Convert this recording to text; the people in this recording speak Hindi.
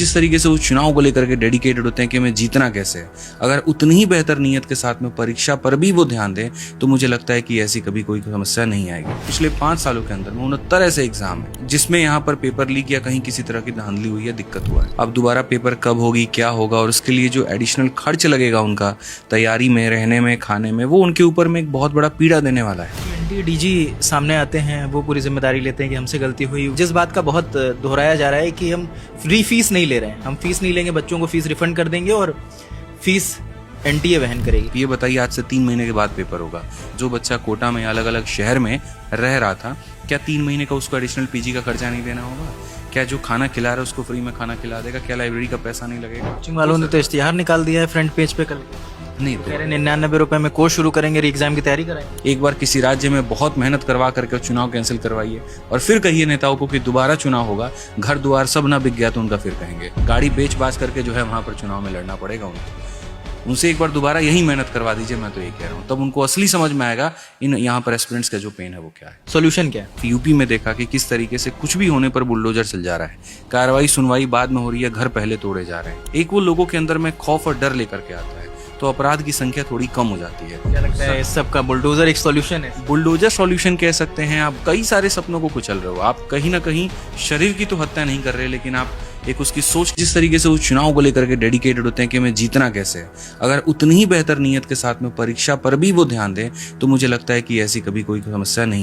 जिस तरीके से वो चुनाव को लेकर के डेडिकेटेड होते हैं कि हमें जीतना कैसे है, अगर उतनी ही बेहतर नीयत के साथ में परीक्षा पर भी वो ध्यान दें तो मुझे लगता है कि ऐसी कभी कोई समस्या नहीं आएगी। पिछले 5 सालों के अंदर में 69 ऐसे एग्जाम है जिसमें यहाँ पर पेपर लीक या कहीं किसी तरह की धांधली हुई है, दिक्कत हुआ है। अब दोबारा पेपर कब होगी, क्या होगा और उसके लिए जो एडिशनल खर्च लगेगा उनका तैयारी में, रहने में, खाने में, वो उनके ऊपर में एक बहुत बड़ा पीड़ा देने वाला है। डीजी सामने आते हैं, वो पूरी जिम्मेदारी लेते हैं कि हमसे गलती हुई। जिस बात का बहुत दोहराया जा रहा है कि हम फ्री फीस नहीं ले रहे हैं, हम फीस नहीं लेंगे, बच्चों को फीस रिफंड कर देंगे और फीस एनटीए वहन करेगी। ये बताइए, आज से 3 महीने के बाद पेपर होगा। जो बच्चा कोटा में अलग अलग शहर में रह रहा था, क्या 3 महीने का उसको एडिशनल पीजी का खर्चा नहीं देना होगा? क्या जो खाना खिला रहा है उसको फ्री में खाना खिला देगा? क्या लाइब्रेरी का पैसा नहीं लगेगा? कोचिंग वालों ने तो इश्तिहार निकाल दिया है फ्रंट पेज पे, कल नहीं कह रहे 99 रुपए में कोर्स शुरू करेंगे, एग्जाम की तैयारी कराएंगे। एक बार किसी राज्य में बहुत मेहनत करवा करके चुनाव कैंसिल करवाइए और फिर कहिए नेताओं को कि दोबारा चुनाव होगा, घर द्वार सब ना बिक गया तो उनका फिर कहेंगे। गाड़ी बेच बाच करके जो है वहां पर चुनाव में लड़ना पड़ेगा उनको। उनसे एक बार दोबारा यही मेहनत करवा दीजिए, मैं तो यही कह रहा हूँ। तब उनको असली समझ में आएगा इन यहाँ पर एस्पिरेंट्स का जो पेन है वो क्या है। सोल्यूशन क्या है? यूपी में देखा कि किस तरीके से कुछ भी होने पर बुलडोजर चल जा रहा है, कार्रवाई सुनवाई बाद में हो रही है, घर पहले तोड़े जा रहे हैं। एक वो लोगों के अंदर में खौफ और डर लेकर के आता है, तो अपराध की संख्या थोड़ी कम हो जाती है। क्या लगता है इस सब का बुलडोजर एक सॉल्यूशन है? बुलडोजर सॉल्यूशन कह सकते हैं। आप कई सारे सपनों को कुचल रहे हो, आप कहीं ना कहीं शरीर की तो हत्या नहीं कर रहे, लेकिन आप एक उसकी सोच, जिस तरीके से वो चुनाव को लेकर के डेडिकेटेड होते हैं कि हमें जीतना कैसे है, अगर उतनी ही बेहतर नीयत के साथ में परीक्षा पर भी वो ध्यान दें तो मुझे लगता है कि ऐसी कभी कोई समस्या नहीं।